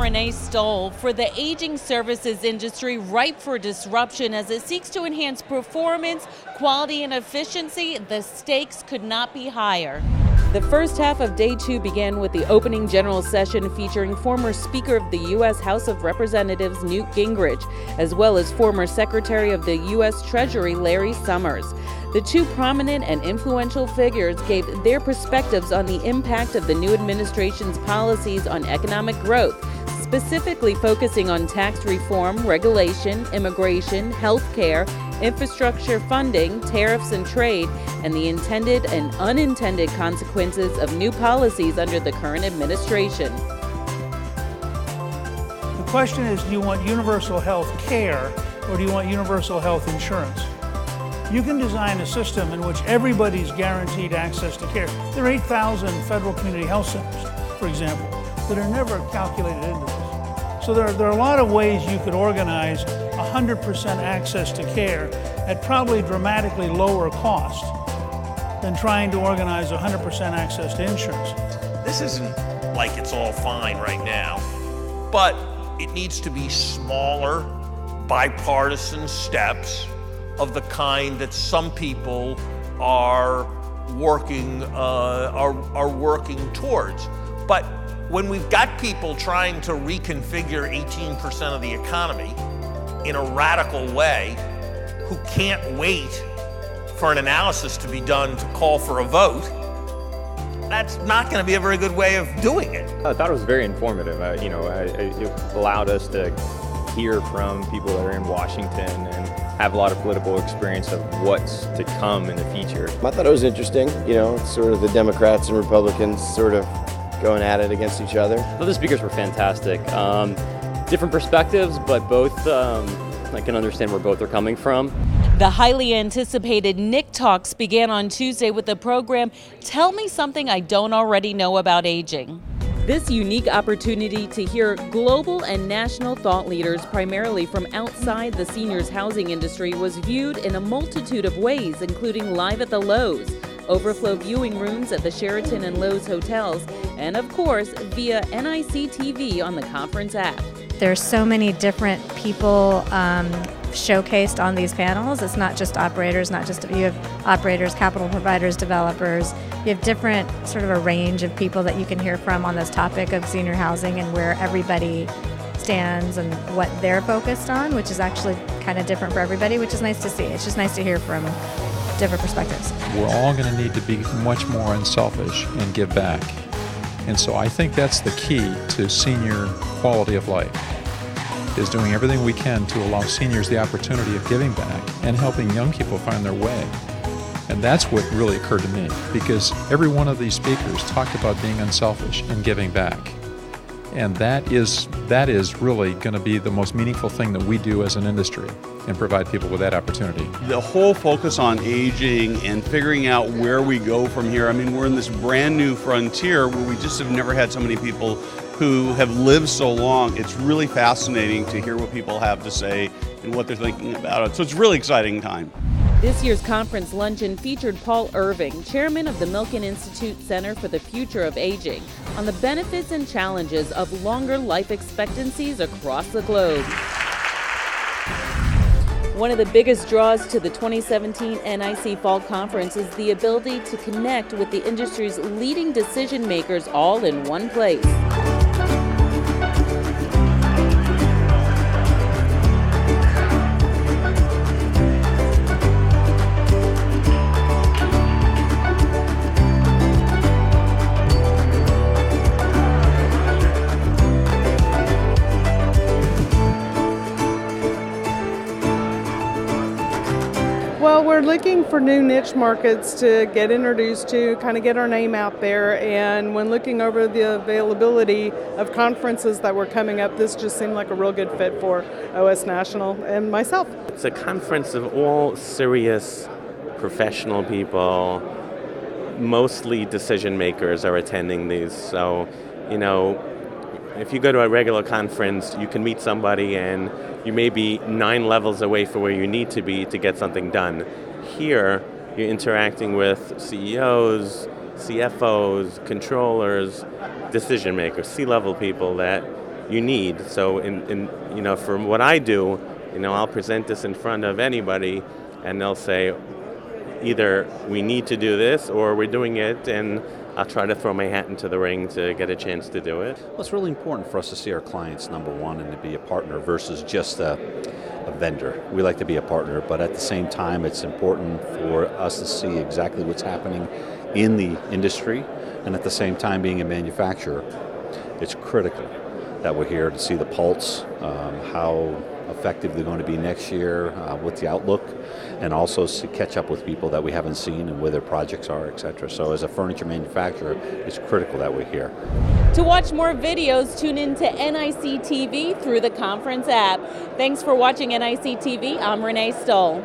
Renee Stoll. For the aging services industry, ripe for disruption as it seeks to enhance performance, quality, and efficiency, the stakes could not be higher. The first half of day 2 began with the opening general session featuring former Speaker of the U.S. House of Representatives Newt Gingrich, as well as former Secretary of the U.S. Treasury Larry Summers. The two prominent and influential figures gave their perspectives on the impact of the new administration's policies on economic growth, specifically focusing on tax reform, regulation, immigration, health care, infrastructure funding, tariffs and trade, and the intended and unintended consequences of new policies under the current administration. The question is, do you want universal health care or do you want universal health insurance? You can design a system in which everybody's guaranteed access to care. There are 8,000 federal community health centers, for example, that are never calculated into this. So there are a lot of ways you could organize 100% access to care at probably dramatically lower cost than trying to organize 100% access to insurance. This isn't like it's all fine right now, but it needs to be smaller, bipartisan steps of the kind that some people are working towards. But when we've got people trying to reconfigure 18% of the economy in a radical way, who can't wait for an analysis to be done to call for a vote, that's not going to be a very good way of doing it. I thought it was very informative. It allowed us to hear from people that are in Washington and have a lot of political experience of what's to come in the future. I thought it was interesting, sort of the Democrats and Republicans sort of going at it against each other. Well, the speakers were fantastic. Different perspectives, but both, I can understand where both are coming from. The highly anticipated NIC Talks began on Tuesday with the program, Tell Me Something I Don't Already Know About Aging. This unique opportunity to hear global and national thought leaders, primarily from outside the seniors housing industry, was viewed in a multitude of ways, including live at the Lowe's, overflow viewing rooms at the Sheraton and Lowe's hotels, and of course, via NIC TV on the conference app. There's so many different people showcased on these panels. It's not just operators, you have operators, capital providers, developers. You have different sort of a range of people that you can hear from on this topic of senior housing and where everybody stands and what they're focused on, which is actually kind of different for everybody, which is nice to see. It's just nice to hear from different perspectives. We're all going to need to be much more unselfish and give back. And so I think that's the key to senior quality of life, is doing everything we can to allow seniors the opportunity of giving back and helping young people find their way. And that's what really occurred to me, because every one of these speakers talked about being unselfish and giving back. And that is really going to be the most meaningful thing that we do as an industry, and provide people with that opportunity. The whole focus on aging and figuring out where we go from here. I mean, we're in this brand new frontier where we just have never had so many people who have lived so long. It's really fascinating to hear what people have to say and what they're thinking about it. So it's a really exciting time. This year's conference luncheon featured Paul Irving, chairman of the Milken Institute Center for the Future of Aging, on the benefits and challenges of longer life expectancies across the globe. One of the biggest draws to the 2017 NIC Fall Conference is the ability to connect with the industry's leading decision makers all in one place. Well, we're looking for new niche markets to get introduced to, kind of get our name out there, and when looking over the availability of conferences that were coming up, this just seemed like a real good fit for OS National and myself. It's a conference of all serious professional people, mostly decision makers are attending these, so, if you go to a regular conference, you can meet somebody and you may be 9 levels away from where you need to be to get something done. Here, you're interacting with CEOs, CFOs, controllers, decision makers, C-level people that you need. So from what I do, I'll present this in front of anybody, and they'll say, either we need to do this or we're doing it, and I'll try to throw my hat into the ring to get a chance to do it. Well, it's really important for us to see our clients, number one, and to be a partner versus just a vendor. We like to be a partner, but at the same time, it's important for us to see exactly what's happening in the industry, and at the same time, being a manufacturer, it's critical that we're here to see the pulse, how effective they're going to be next year, what's the outlook, and also catch up with people that we haven't seen and where their projects are, etc. So as a furniture manufacturer, it's critical that we're here. To watch more videos, tune in to NIC TV through the conference app. Thanks for watching NIC TV. I'm Renee Stoll.